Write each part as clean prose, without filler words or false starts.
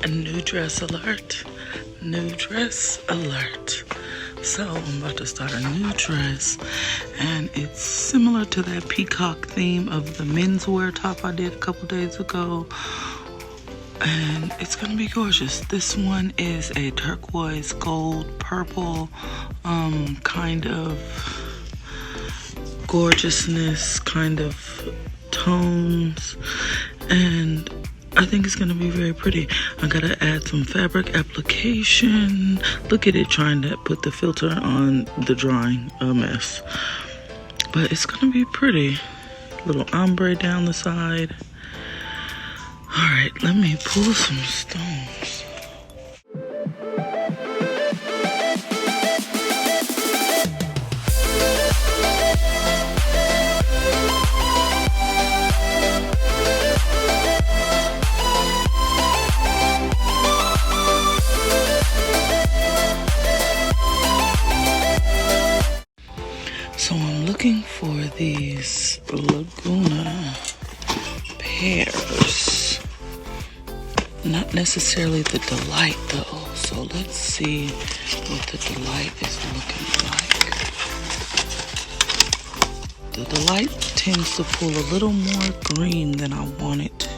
A new dress alert. New dress alert. So I'm about to start a new dress, and it's similar to that peacock theme of the menswear top I did a couple days ago, and it's gonna be gorgeous. This one is a turquoise gold purple kind of gorgeousness kind of tones, and I think it's gonna be very pretty. I gotta add some fabric application. Look at it trying to put the filter on the drawing, a mess. But it's gonna be pretty. Little ombre down the side. All right, let me pull some stones. So I'm looking for these Laguna pears. Not necessarily the Delight though. So let's see what the Delight is looking like. The Delight tends to pull a little more green than I want it to,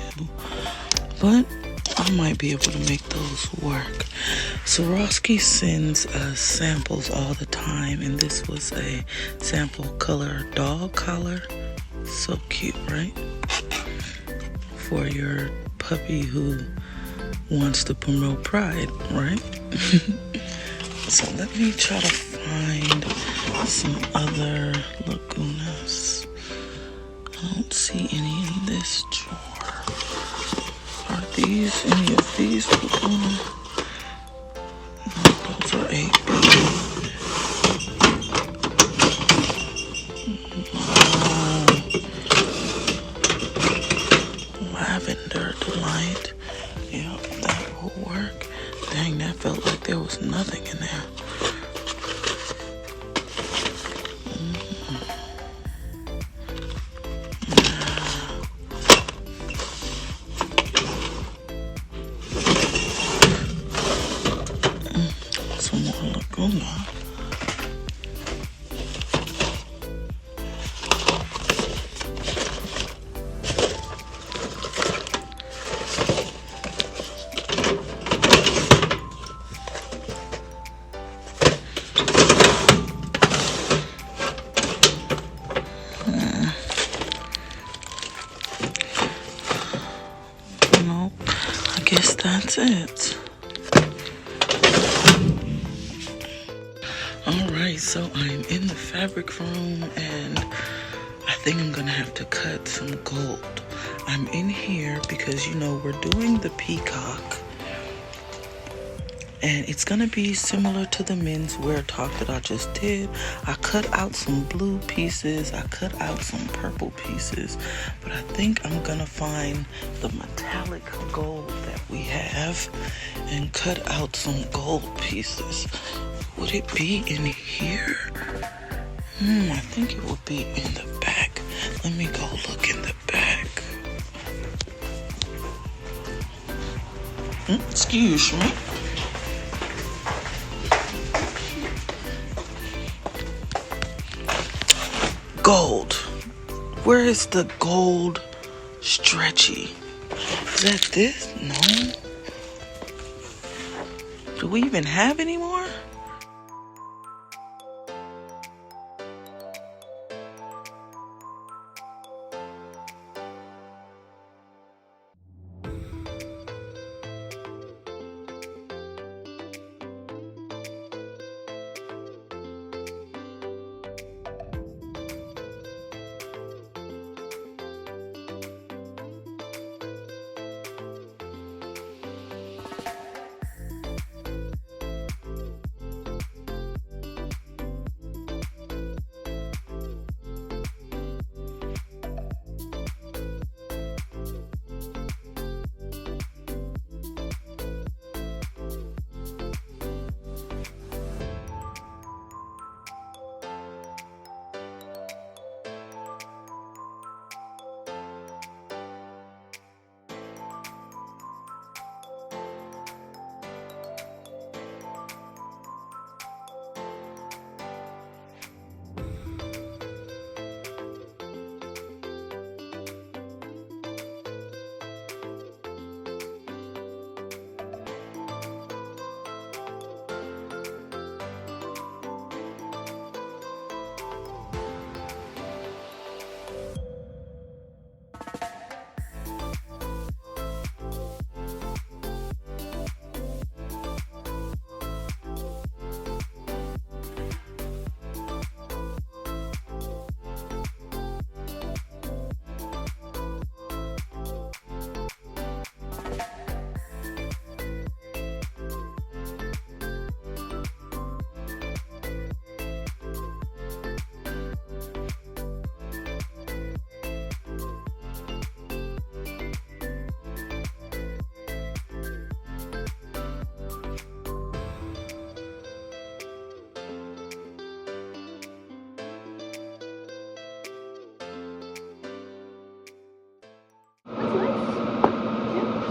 but I might be able to make those work. Swarovski sends us samples all the time, and this was a sample color dog collar. So cute, right? For your puppy who wants to promote pride, right? So let me try to find some other Lagunas. I don't see any in this drawer. Are these any of these Laguna? No, those are 8B. Lavender Delight. Yep, that will work. Dang, that felt like there was nothing in there. Some more Laguna. No, I guess that's it. Alright, so I'm in the fabric room, and I think I'm gonna have to cut some gold. I'm in here because, you know, we're doing the peacock, and it's gonna be similar to the menswear top that I just did. I cut out some blue pieces, I cut out some purple pieces, but I think I'm gonna find the metallic gold that we have and cut out some gold pieces. Would it be in here? I think it would be in the back. Let me go look in the back. Excuse me. Gold. Where is the gold stretchy? Is that this? No. Do we even have any more?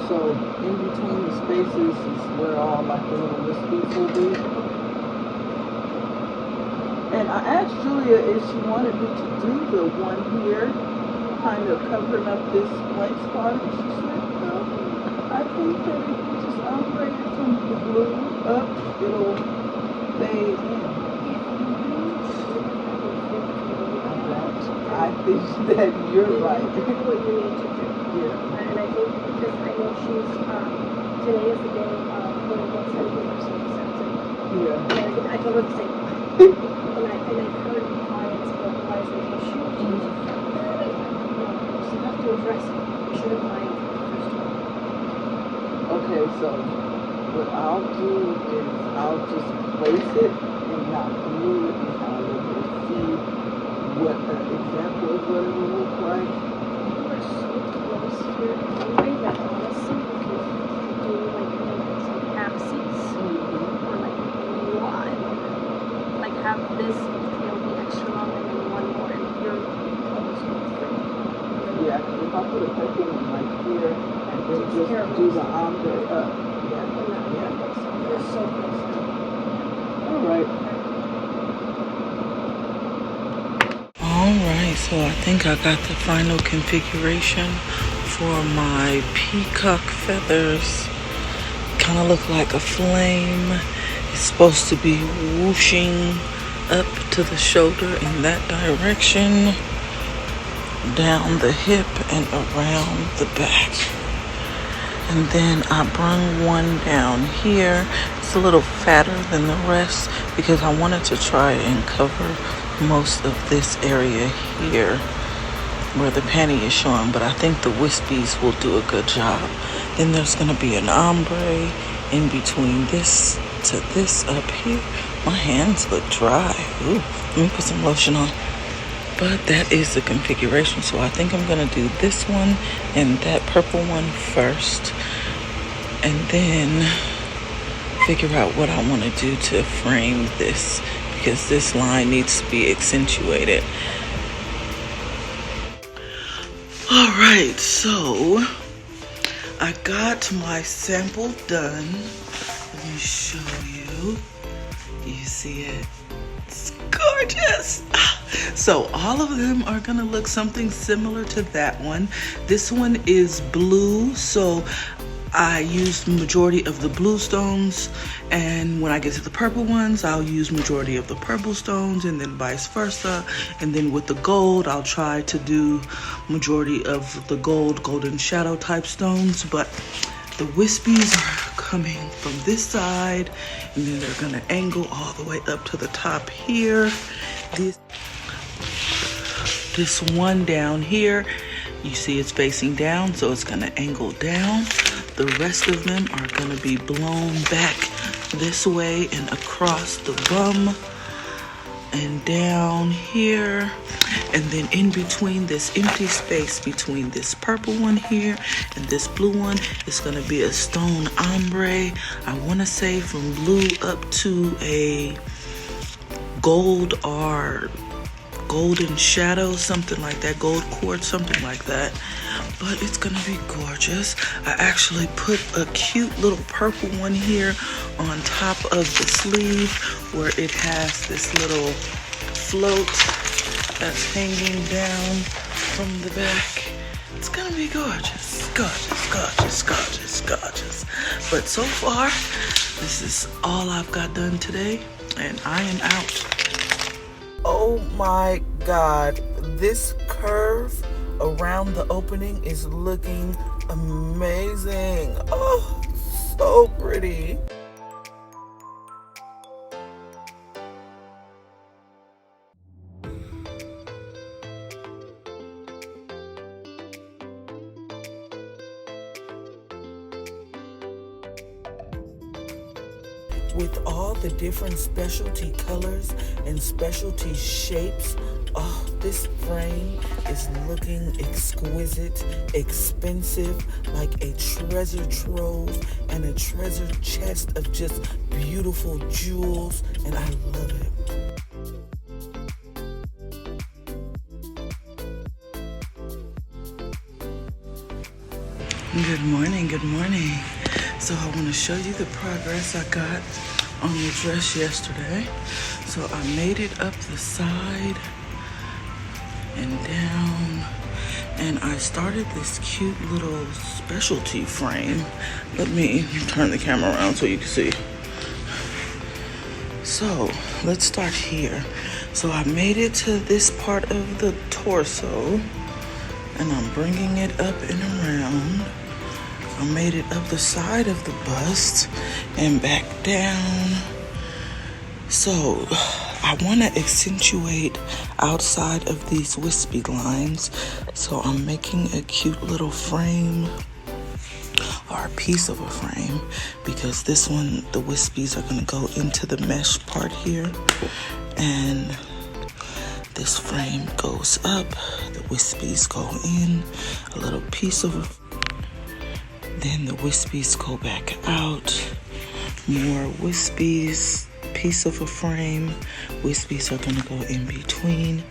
So in between the spaces is where all like the little wispies will be. And I asked Julia if she wanted me to do the one here, kind of covering up this blank spot, and she said, no, I think that if you just operate it from the blue up, it'll fade in. I think that you're right. What you need to do. Yeah. And I think because I know she's, today is the day when it gets everything Yeah. and I told her the same. And I've heard clients vocalize an issue. She's you have to address it. You should have mind first of all. Okay, so what I'll do is I'll just place it and not glue it and kind of see what an example of what it will look like. You are so close here anyway that honestly you can do like some half seats or like one. Like have this tail be extra long and then one more and you're almost free. Yeah, because if I put a purple one right here and then just do the ombre up. Yeah. You're so close now. Alright. Alright, so I think I got the final configuration for my peacock feathers. Kind of look like a flame. It's supposed to be whooshing up to the shoulder in that direction, down the hip and around the back. And then I brung one down here. It's a little fatter than the rest because I wanted to try and cover most of this area here where the panty is showing, but I think the wispies will do a good job. Then there's going to be an ombre in between this to this up here. My hands look dry. Ooh, let me put some lotion on. But that is the configuration, so I think I'm going to do this one and that purple one first, and then figure out what I want to do to frame this, because this line needs to be accentuated. Alright, so I got my sample done. Let me show you. You see it? It's gorgeous. So all of them are gonna look something similar to that one. This one is blue, so I used majority of the blue stones, and when I get to the purple ones, I'll use majority of the purple stones, and then vice versa. And then with the gold, I'll try to do majority of the golden shadow type stones. But the wispies are coming from this side, and then they're gonna angle all the way up to the top here. This one down here, you see it's facing down, so it's gonna angle down. The rest of them are gonna be blown back this way and across the bum and down here. And then in between this empty space between this purple one here and this blue one, it's gonna be a stone ombre. I wanna say from blue up to a gold or golden shadow, something like that, gold quartz, something like that. But it's gonna be gorgeous. I actually put a cute little purple one here on top of the sleeve where it has this little float that's hanging down from the back. It's gonna be gorgeous, gorgeous, gorgeous, gorgeous, gorgeous. But so far, this is all I've got done today, and I am out. Oh my God, this curve around the opening is looking amazing. Oh, so pretty. With all the different specialty colors and specialty shapes, oh, this frame is looking exquisite, expensive, like a treasure trove and a treasure chest of just beautiful jewels, and I love it. Good morning, good morning. So I want to show you the progress I got on the dress yesterday. So I made it up the side and down, and I started this cute little specialty frame. Let me turn the camera around so you can see. So let's start here. So I made it to this part of the torso, and I'm bringing it up and around. I made it up the side of the bust and back down. So I want to accentuate outside of these wispy lines. So I'm making a cute little frame, or a piece of a frame, because this one, the wispies are going to go into the mesh part here. And this frame goes up, the wispies go in, a little piece of, then the wispies go back out, more wispies, piece of a frame, wispies are gonna go in between,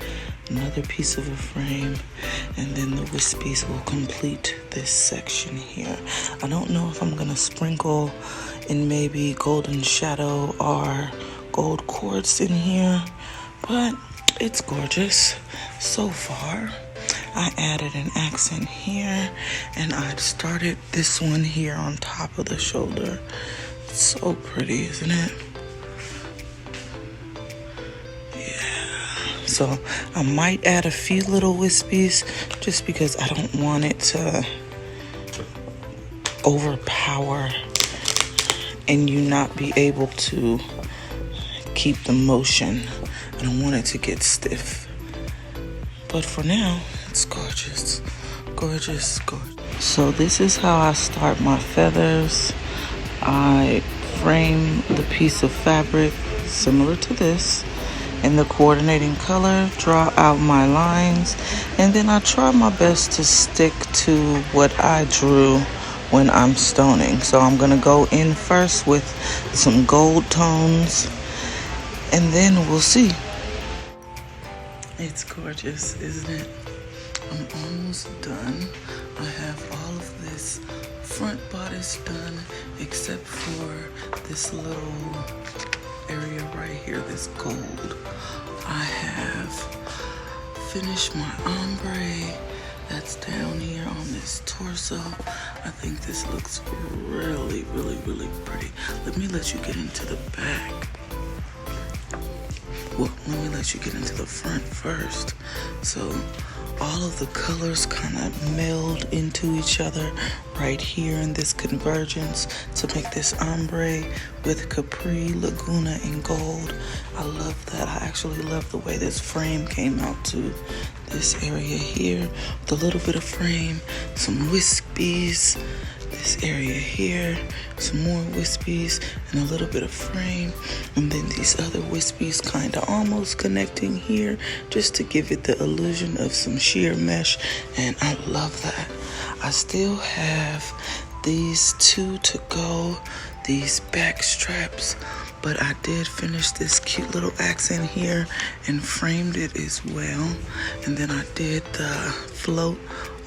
another piece of a frame, and then the wispies will complete this section here. I don't know if I'm gonna sprinkle in maybe golden shadow or gold quartz in here, but it's gorgeous so far. I added an accent here, and I started this one here on top of the shoulder. It's so pretty, isn't it? Yeah. So I might add a few little wispies just because I don't want it to overpower and you not be able to keep the motion. I don't want it to get stiff. But for now, it's gorgeous. Gorgeous, gorgeous. So this is how I start my feathers. I frame the piece of fabric similar to this in the coordinating color, draw out my lines, and then I try my best to stick to what I drew when I'm stoning. So I'm gonna go in first with some gold tones, and then we'll see. It's gorgeous, isn't it? I'm almost done. I have all of this front bodice done except for this little area right here, this gold. I have finished my ombre that's down here on this torso. I think this looks really, really, really pretty. Let me let you get into the back. Well, let me let you get into the front first. So all of the colors kind of meld into each other right here in this convergence to make this ombre with Capri, Laguna, and gold. I love that. I actually love the way this frame came out to this area here with a little bit of frame, some wispies, this area here, some more wispies, and a little bit of frame, and then these other wispies kind of almost connecting here just to give it the illusion of some sheer mesh, and I love that. I still have these two to go, these back straps, but I did finish this cute little accent here and framed it as well, and then I did the float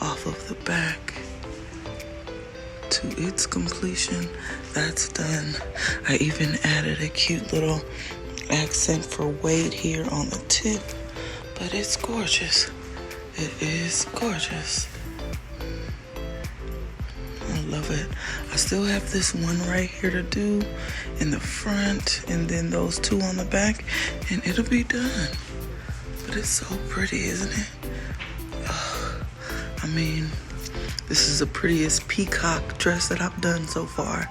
off of the back to its completion. That's done. I even added a cute little accent for weight here on the tip, but it's gorgeous. It is gorgeous. I love it. I still have this one right here to do in the front, and then those two on the back, and it'll be done. But it's so pretty, isn't it? I mean, this is the prettiest peacock dress that I've done so far.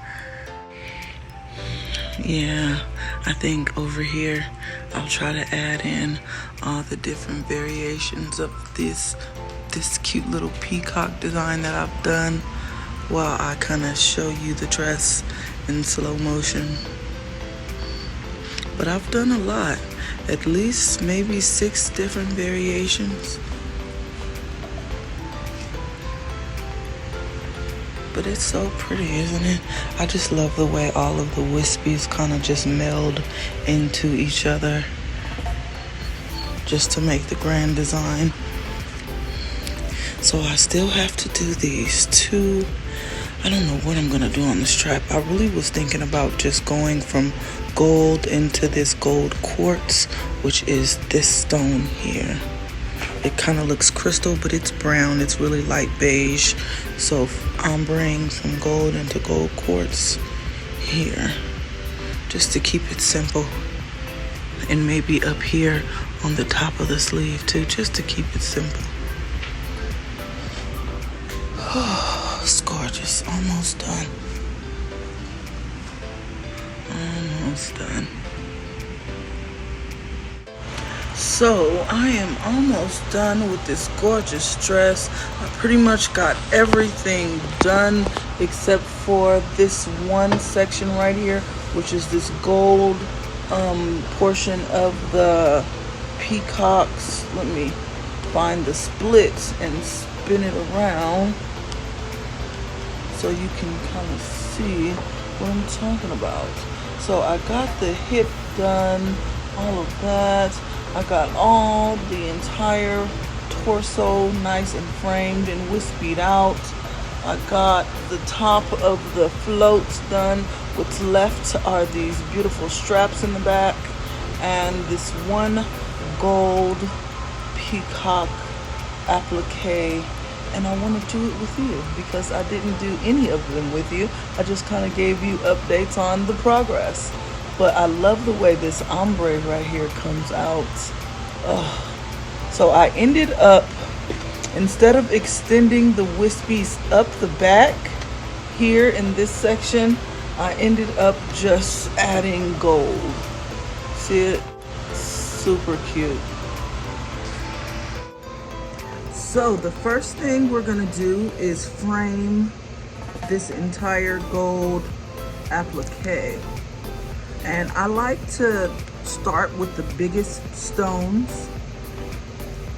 Yeah, I think over here I'll try to add in all the different variations of this cute little peacock design that I've done while I kind of show you the dress in slow motion. But I've done a lot, at least maybe 6 different variations. But it's so pretty, isn't it? I just love the way all of the wispies kind of just meld into each other just to make the grand design. So I still have to do these two. I don't know what I'm gonna do on this strap. I really was thinking about just going from gold into this gold quartz, which is this stone here. It kind of looks crystal, but it's brown. It's really light beige. So ombreing some gold into gold quartz here, just to keep it simple. And maybe up here on the top of the sleeve too, just to keep it simple. Oh, it's gorgeous. Almost done. Almost done. So I am almost done with this gorgeous dress. I pretty much got everything done except for this one section right here, which is this gold portion of the peacocks. Let me find the splits and spin it around so you can kind of see what I'm talking about. So I got the hip done, all of that. I got all the entire torso nice and framed and wispied out. I got the top of the floats done. What's left are these beautiful straps in the back and this one gold peacock applique. And I want to do it with you because I didn't do any of them with you. I just kind of gave you updates on the progress. But I love the way this ombre right here comes out. So I ended up, instead of extending the wispies up the back here in this section, I ended up just adding gold. See it? Super cute. So the first thing we're gonna do is frame this entire gold applique. And I like to start with the biggest stones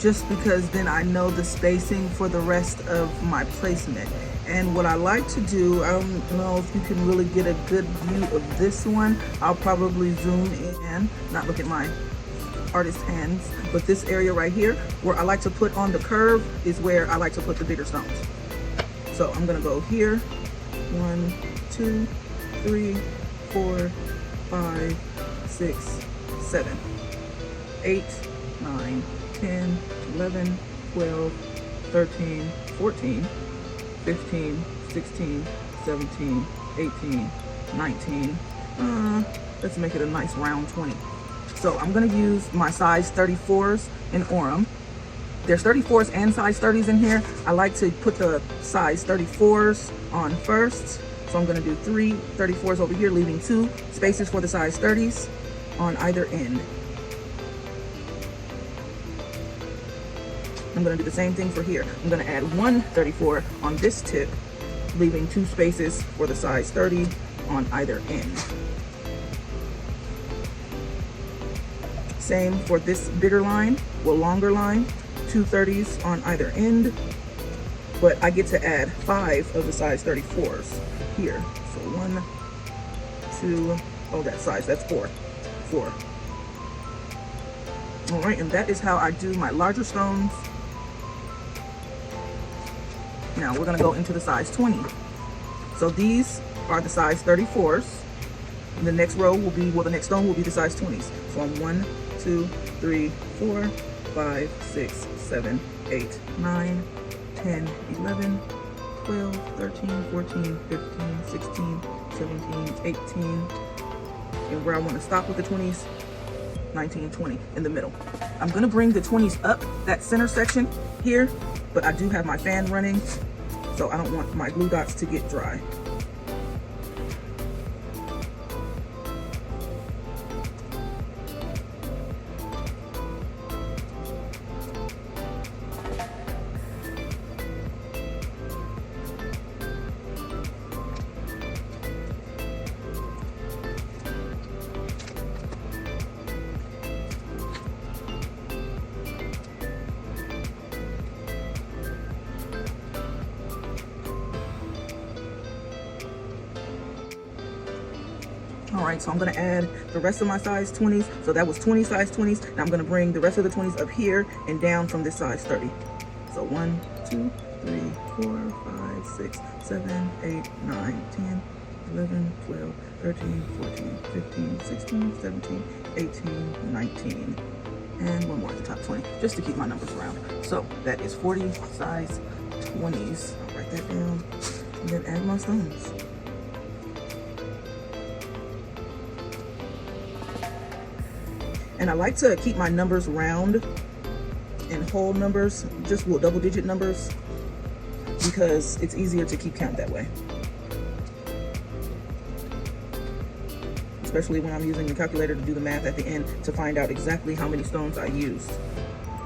just because then I know the spacing for the rest of my placement. And what I like to do, I don't know if you can really get a good view of this one. I'll probably zoom in, not look at my artist hands, but this area right here where I like to put on the curve is where I like to put the bigger stones. So I'm gonna go here, 1, 2, 3, 4, 5, 6, 7, 8, 9, 10, 11, 12, 13, 14, 15, 16, 17, 18, 19, let's make it a nice round 20. So I'm gonna use my size 34s in Orem. There's 34s and size 30s in here. I like to put the size 34s on first. So I'm gonna do 3 34s over here, leaving 2 spaces for the size 30s on either end. I'm gonna do the same thing for here. I'm gonna add 1 34 on this tip, leaving 2 spaces for the size 30 on either end. Same for this bigger line, well, longer line, 2 30s on either end, but I get to add 5 of the size 34s here. So 1, 2, oh, that size, that's 4. All right, and that is how I do my larger stones. Now we're gonna go into the size 20. So these are the size 34s. And the next row will be, well, the next stone will be the size 20s. So I'm 1, 2, 3, 4, 5, 6, 7, 8, 9, 10, 11, 12, 13, 14, 15, 16, 17, 18. And where I want to stop with the 20s, 19, 20 in the middle. I'm going to bring the 20s up that center section here, but I do have my fan running, so I don't want my glue dots to get dry. All right, so I'm gonna add the rest of my size 20s. So that was 20 size 20s. Now I'm gonna bring the rest of the 20s up here and down from this size 30. So 1, 2, 3, 4, 5, 6, 7, 8, 9, 10, 11, 12, 13, 14, 15, 16, 17, 18, 19. And one more at the top, 20, just to keep my numbers round. So that is 40 size 20s. I'll write that down and then add my stones. And I like to keep my numbers round and whole numbers, just double-digit numbers, because it's easier to keep count that way. Especially when I'm using the calculator to do the math at the end to find out exactly how many stones I used.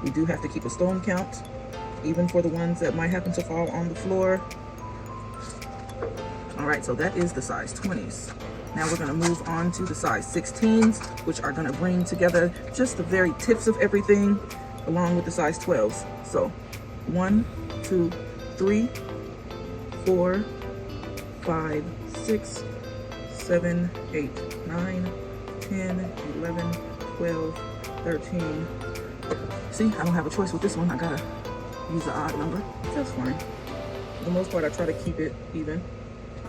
We do have to keep a stone count, even for the ones that might happen to fall on the floor. All right, so that is the size 20s. Now we're gonna move on to the size 16s, which are gonna bring together just the very tips of everything along with the size 12s. So 1, 2, 3, 4, 5, 6, 7, 8, 9, 10, 11, 12, 13. See, I don't have a choice with this one. I gotta use the odd number. That's fine. For the most part, I try to keep it even.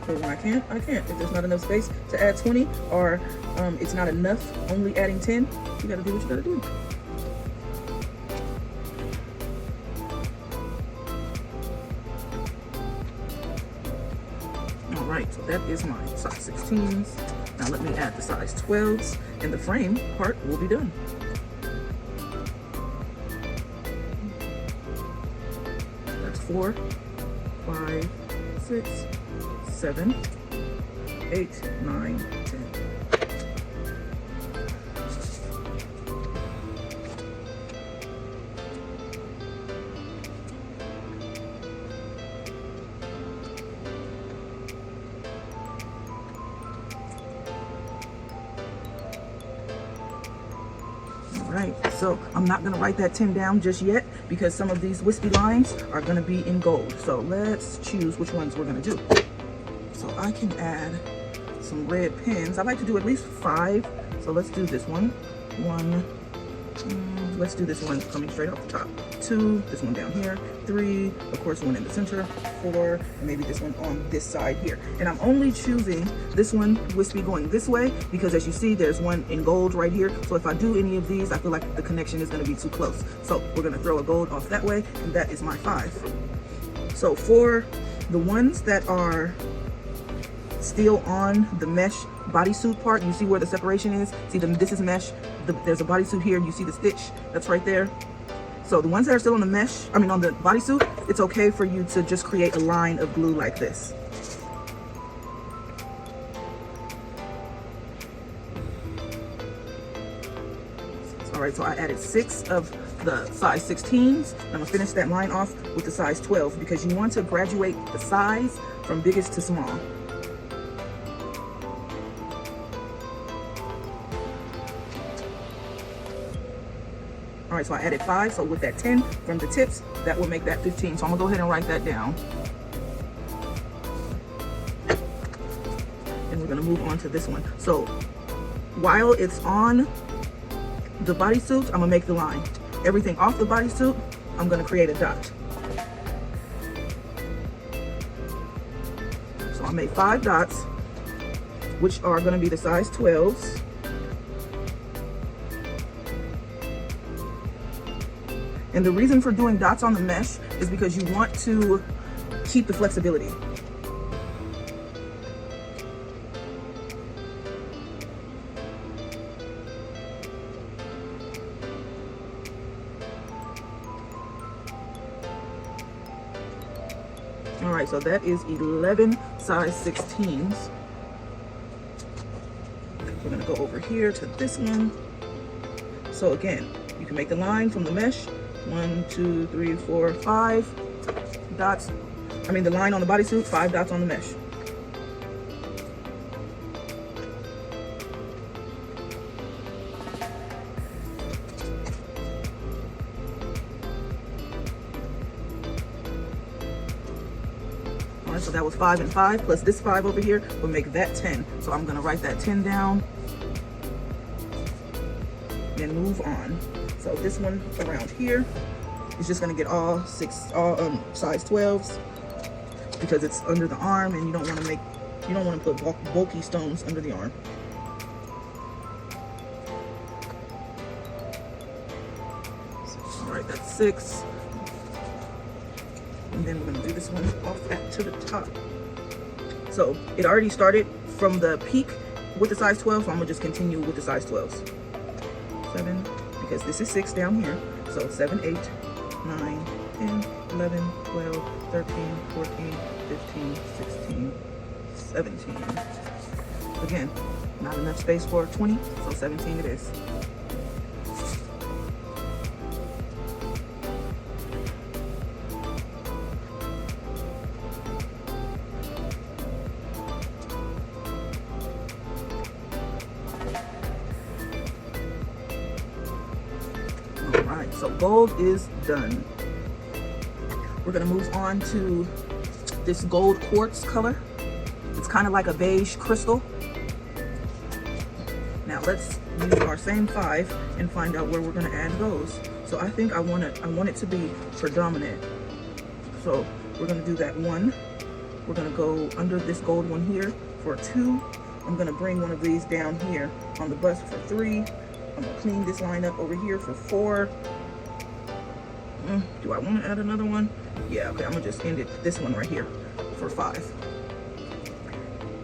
But when I can't, I can't. If there's not enough space to add 20, or it's not enough only adding 10, you gotta do what you gotta do. All right, so that is my size 16s. Now let me add the size 12s, and the frame part will be done. That's 4, 5, 6, 7, 8, 9, 10. Right, so I'm not gonna write that 10 down just yet because some of these wispy lines are gonna be in gold. So let's choose which ones we're gonna do. So I can add some red pins. I like to do at least 5. So let's do this one. Let's do this one coming straight off the top. 2, this one down here. 3, of course, one in the center. 4, and maybe this one on this side here. And I'm only choosing this one wispy going this way because, as you see, there's one in gold right here. So if I do any of these, I feel like the connection is going to be too close. So we're going to throw a gold off that way, and that is my 5. So for the ones that are still on the mesh bodysuit part, you see where the separation is? See, this is mesh. There's a bodysuit here. You see the stitch that's right there. So the ones that are still on the mesh, on the bodysuit, it's okay for you to just create a line of glue like this. All right, so I added 6 of the size 16s. I'm gonna finish that line off with the size 12 because you want to graduate the size from biggest to small. All right, so I added 5, so with that 10 from the tips, that will make that 15. So I'm gonna go ahead and write that down. And we're gonna move on to this one. So while it's on the bodysuit, I'm gonna make the line. Everything off the bodysuit, I'm gonna create a dot. So I made 5 dots, which are gonna be the size 12s. And the reason for doing dots on the mesh is because you want to keep the flexibility. All right, so that is 11 size 16s. We're gonna go over here to this one. So again, you can make the line from the mesh. 1, 2, 3, 4, 5 dots. The line on the bodysuit, 5 dots on the mesh. All right, so that was 5 and 5 plus this 5 over here will make that 10. So I'm gonna write that 10 down and move on. So this one around here, is just gonna get all size 12s because it's under the arm, and you don't want to put bulky stones under the arm. All right, that's 6. And then we're gonna do this one off to the top. So it already started from the peak with the size 12, so I'm gonna just continue with the size 12s. 7, because this is 6 down here. So 7, 8, 9, 10, 11, 12, 13, 14, 15, 16, 17. Again, not enough space for 20, so 17 it is. Alright, so gold is done. We're gonna move on to this gold quartz color. It's kind of like a beige crystal. Now let's use our same 5 and find out where we're gonna add those. So I think I want it to be predominant. So we're gonna do that 1. We're gonna go under this gold one here for 2. I'm gonna bring one of these down here on the bust for 3. I'm gonna clean this line up over here for 4. Do I want to add another one? Yeah, okay, I'm gonna just end it this one right here for 5.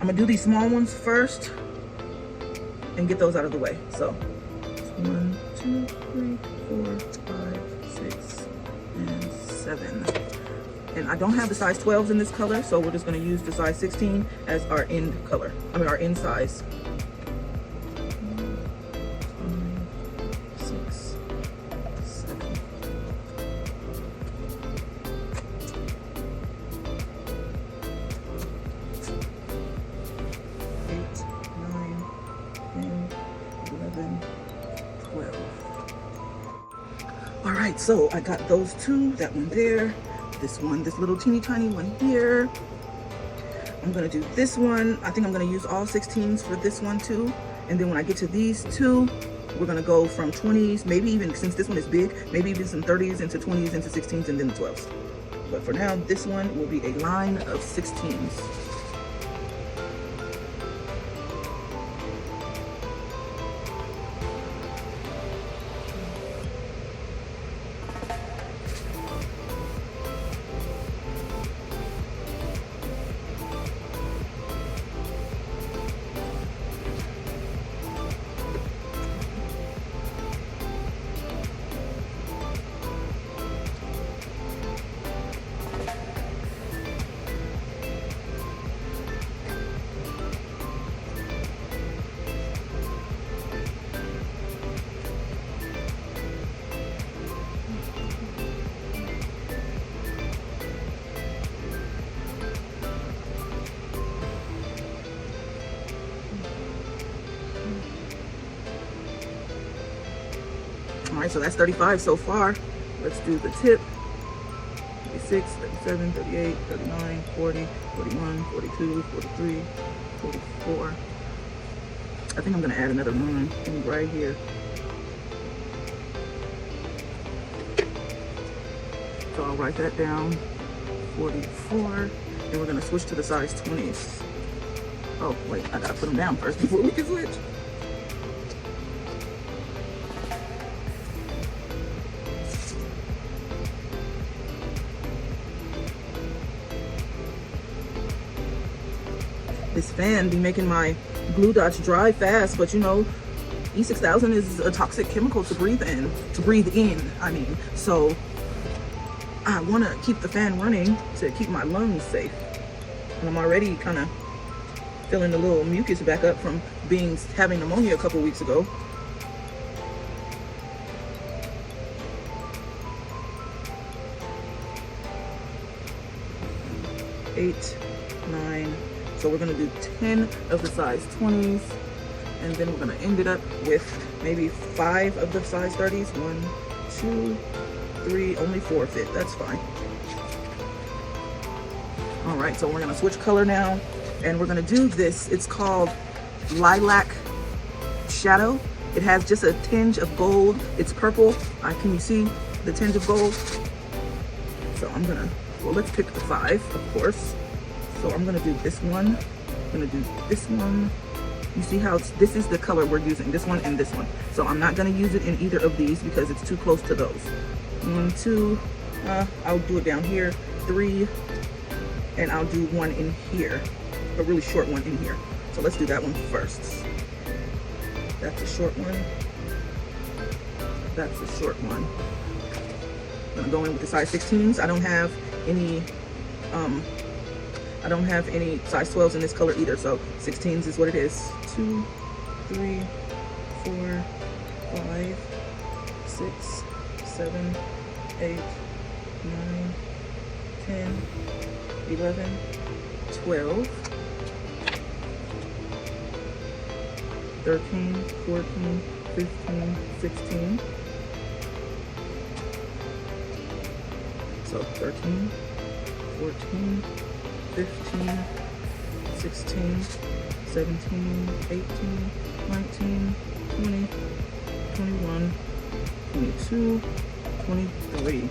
I'm gonna do these small ones first and get those out of the way. So 1, 2, 3, 4, 5, 6, and 7. And I don't have the size 12s in this color, so we're just gonna use the size 16 as our end color. Our end size. 6, 7. 8, 9, 10, 11, 12. All right, so I got those 2, that one there, this little teeny tiny one here. I'm gonna do this one. I think I'm gonna use all 16s for this one too. And then when I get to these 2, we're gonna go from 20s, maybe even, since this one is big, maybe even some 30s into 20s into 16s and then the 12s. But for now, this one will be a line of 16s. All right, so that's 35 so far. Let's do the tip. 36, 37, 38, 39, 40, 41, 42, 43, 44. I think I'm gonna add another 9 right here. So I'll write that down, 44. And we're gonna switch to the size 20s. Oh, wait, I gotta put them down first before we can switch. This fan be making my glue dots dry fast, but you know, E6000 is a toxic chemical to breathe in, I mean. So I want to keep the fan running to keep my lungs safe. And I'm already kind of feeling a little mucus back up from having pneumonia a couple weeks ago. Eight, 9. So we're gonna do 10 of the size 20s, and then we're gonna end it up with maybe 5 of the size 30s. 1, 2, 3, only 4 fit, that's fine. All right, so we're gonna switch color now, and we're gonna do this. It's called Lilac Shadow. It has just a tinge of gold. It's purple. Can you see? the tinge of gold. So I'm gonna, well, let's pick the 5, of course. So I'm gonna do this one. I'm gonna do this one. You see how this is the color we're using, this one and this one. So I'm not gonna use it in either of these because it's too close to those. 1, 2, I'll do it down here. 3, and I'll do one in here, a really short one in here. So let's do that one first. That's a short one. That's a short one. I'm gonna go in with the size 16s. I don't have any size 12s in this color either, so 16s is what it is. 2, 3, 4, 5, 6, 7, 8, 9, 10, 11, 12, 13, 14, 15, 16. So 13, 14, 15, 16, 17, 18, 19, 20, 21, 22, 23,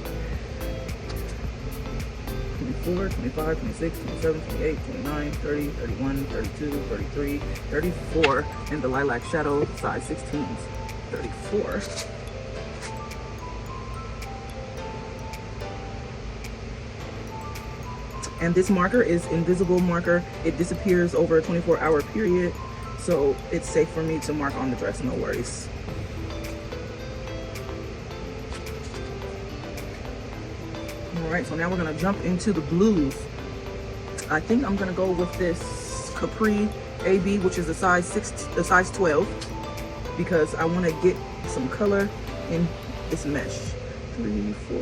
24, 25, 26, 27, 28, 29, 30, 31, 32, 33, 34, and the lilac shadow size 16s, 34. And this marker is invisible marker. It disappears over a 24-hour period, so it's safe for me to mark on the dress, no worries. All right, so now we're gonna jump into the blues. I think I'm gonna go with this Capri AB, which is a size 12, because I wanna get some color in this mesh. 3, 4,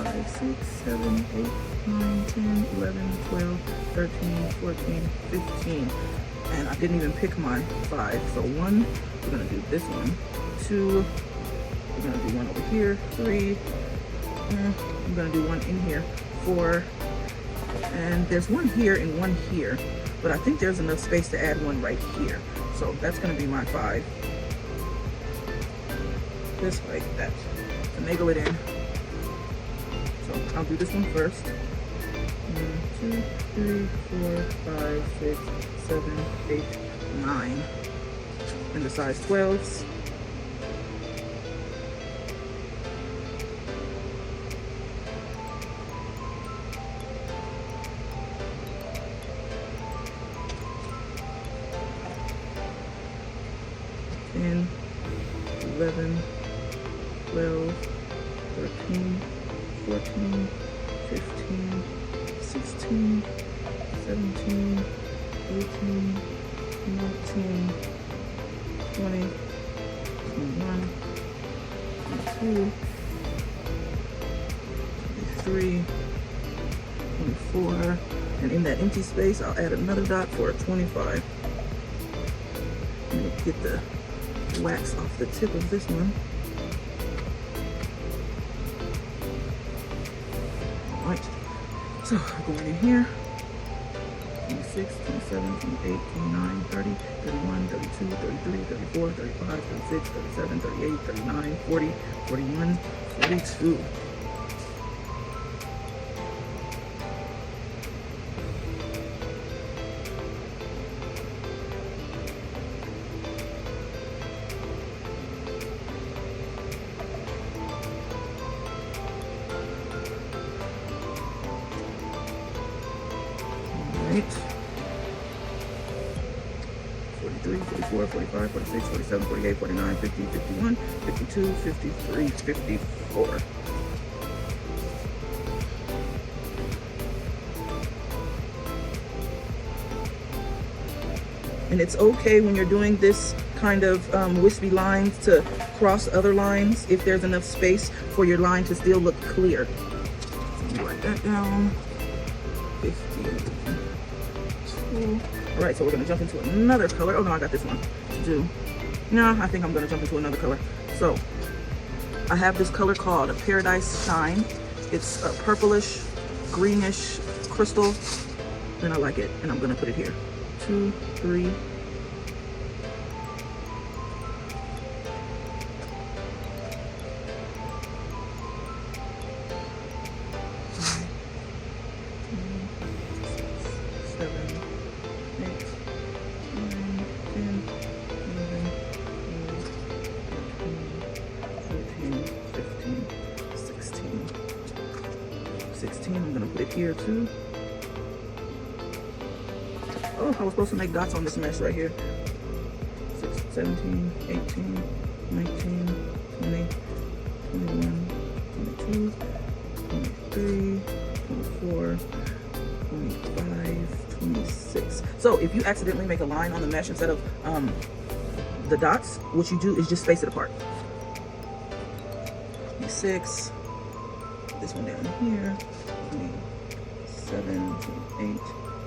5, 6, 7, 8, 9, 10, 11, 12, 13, 14, 15. And I didn't even pick my 5. So 1, we're gonna do this one. 2, we're gonna do one over here. 3, I'm gonna do one in here. 4, and there's one here and one here, but I think there's enough space to add one right here. So that's gonna be my 5. Just like that. Finagle it in. So I'll do this one first. 1, 2, 3, 4, 5, 6, 7, 8, 9. And the size 12s. And 11, 12, 13, 14, 15, 16, 17, 18, 19, 20, 21, 22, 23, 24, and in that empty space I'll add another dot for a 25. Let me get the wax off the tip of this one. Alright, so we're going in here. 26, 27, 28, 29, 30, 31, 32, 33, 34, 35, 36, 37, 38, 39, 40, 41, 42. Right. 43, 44, 45, 46, 47, 48, 49, 50, 51, 52, 53, 54. And it's okay when you're doing this kind of wispy lines to cross other lines if there's enough space for your line to still look clear. So write that down. 52. All right, so we're gonna jump into another color. Oh no, I got this one to do. No, I think I'm gonna jump into another color. So I have this color called Paradise Shine. It's a purplish, greenish crystal, and I like it. And I'm gonna put it here. 2, 3. here too. Oh, I was supposed to make dots on this mesh right here. 17, 18, 19, 20, 21, 22, 23, 24, 25, 26. So if you accidentally make a line on the mesh instead of the dots, what you do is just space it apart. 26, this one down here, 27, 28,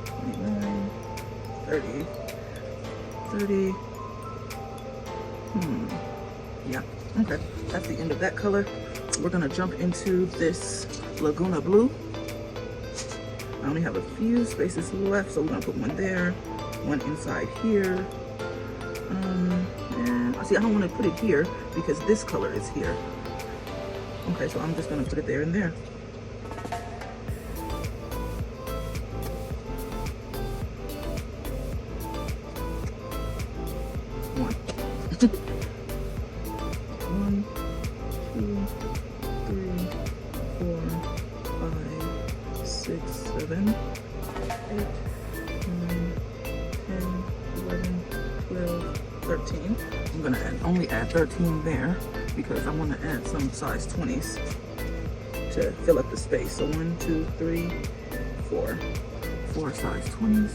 29, 30, 30. Yeah, okay, that's the end of that color. We're gonna jump into this Laguna Blue. I only have a few spaces left, so we're gonna put one there, one inside here. And I see I don't want to put it here because this color is here. Okay, so I'm just gonna put it there and there. One. 1, 2, 3, 4, 5, 6, 7, 8, 9, 10, 11, 12, 13. I'm gonna only add 13 there because I want to add some size 20s to fill up the space. So 1, 2, 3, 4. 4 size 20s.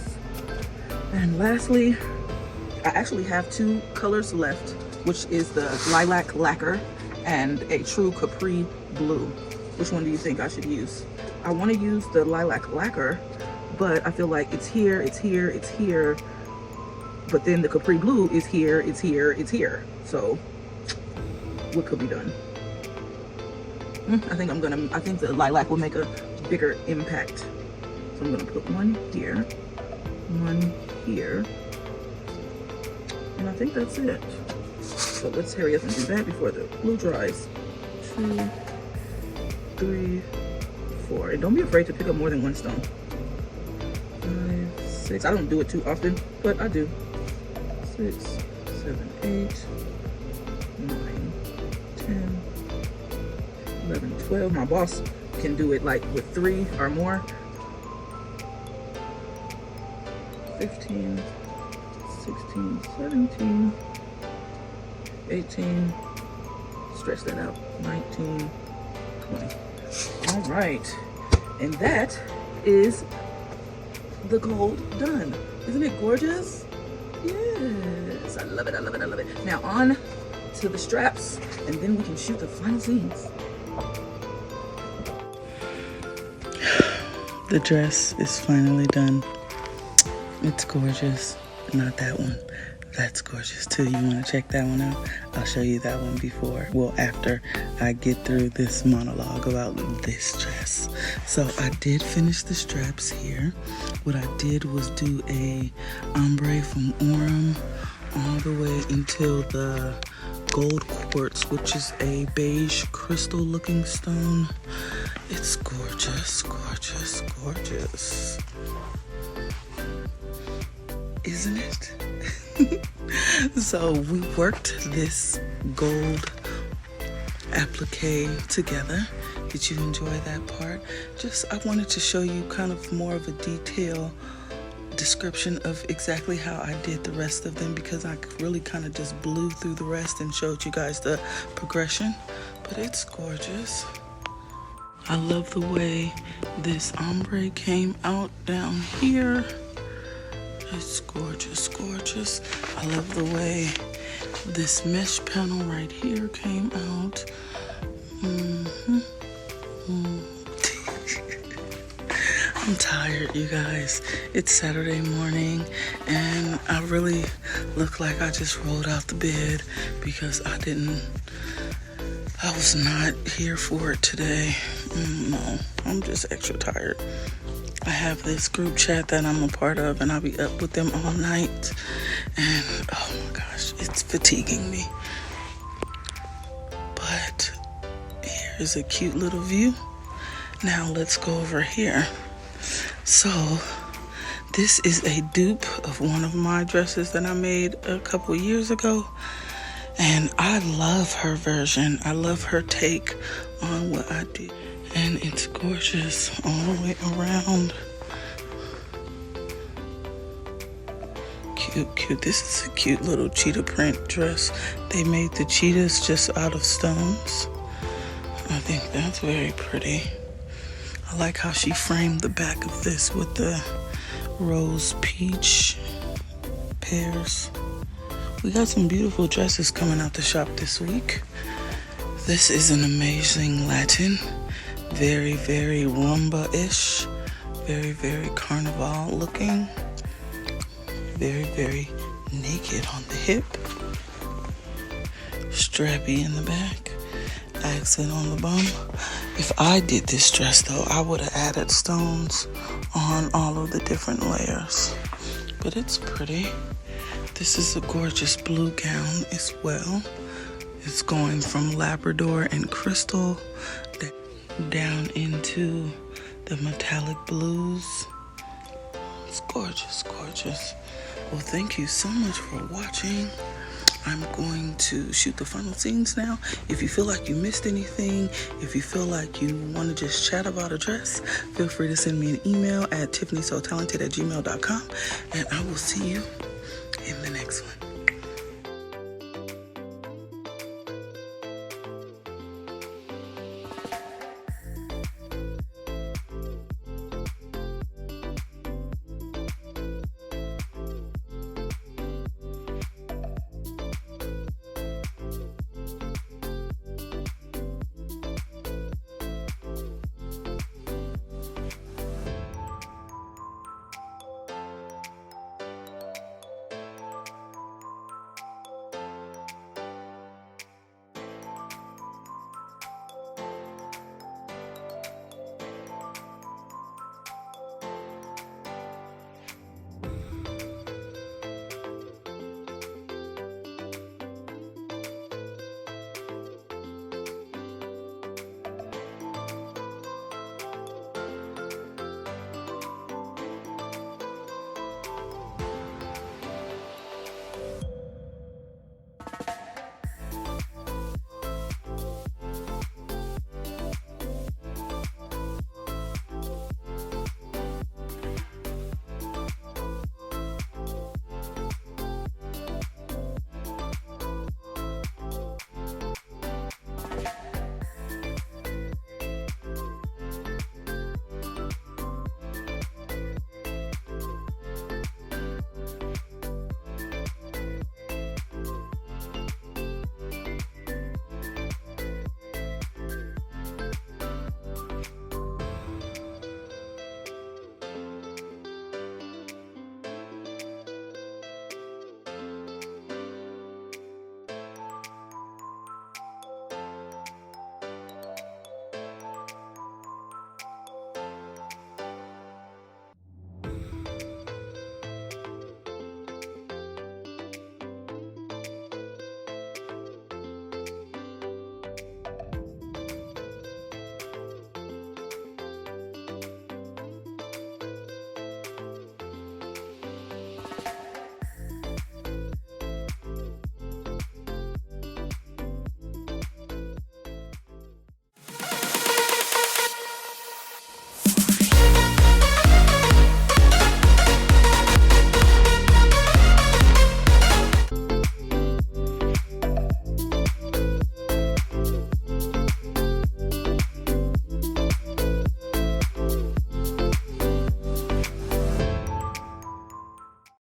And lastly, I actually have 2 colors left, which is the lilac lacquer and a true capri blue. Which one do you think I should use? I want to use the lilac lacquer, but I feel like it's here, it's here, it's here. But then the capri blue is here, it's here, it's here. So what could be done? I think the lilac will make a bigger impact. So I'm gonna put one here, one here. And I think that's it. So let's hurry up and do that before the glue dries. 2, 3, 4. And don't be afraid to pick up more than one stone. 5, 6. I don't do it too often, but I do. 6, 7, 8, 9, 10, 11, 12. My boss can do it like with 3 or more. 15, 16, 17, 18, stretch that out, 19, 20. All right, and that is the gold done. Isn't it gorgeous? Yes, I love it, I love it, I love it. Now on to the straps, and then we can shoot the final scenes. The dress is finally done. It's gorgeous. Not that one. That's gorgeous too. You want to check that one out? I'll show you that one before, well, after I get through this monologue about this dress. So I did finish the straps here. What I did was do a ombre from Orem all the way until the gold quartz, which is a beige crystal looking stone. It's gorgeous, gorgeous, gorgeous. Isn't it? So we worked this gold applique together. Did you enjoy that part? I wanted to show you kind of more of a detail description of exactly how I did the rest of them, because I really kind of just blew through the rest and showed you guys the progression. But it's gorgeous. I love the way this ombre came out down here. It's gorgeous, gorgeous. I love the way this mesh panel right here came out. I'm tired, you guys. It's Saturday morning, and I really look like I just rolled out the bed because I was not here for it today. No, I'm just extra tired. I have this group chat that I'm a part of, and I'll be up with them all night. And oh my gosh, it's fatiguing me. But here's a cute little view. Now let's go over here. So this is a dupe of one of my dresses that I made a couple years ago. And I love her version. I love her take on what I did. And it's gorgeous all the way around. Cute, cute. This is a cute little cheetah print dress. They made the cheetahs just out of stones. I think that's very pretty. I like how she framed the back of this with the rose peach pears. We got some beautiful dresses coming out the shop this week. This is an amazing Latin. Very, very rumba-ish. Very, very carnival looking. Very, very naked on the hip. Strappy in the back. Accent on the bum. If I did this dress though, I would have added stones on all of the different layers. But it's pretty. This is a gorgeous blue gown as well. It's going from Labrador and crystal down into the metallic blues. It's gorgeous, gorgeous. Well, thank you so much for watching. I'm going to shoot the final scenes now. If you feel like you missed anything, if you feel like you want to just chat about a dress, feel free to send me an email at TiffanysSoTalented@gmail.com, and I will see you in the next one.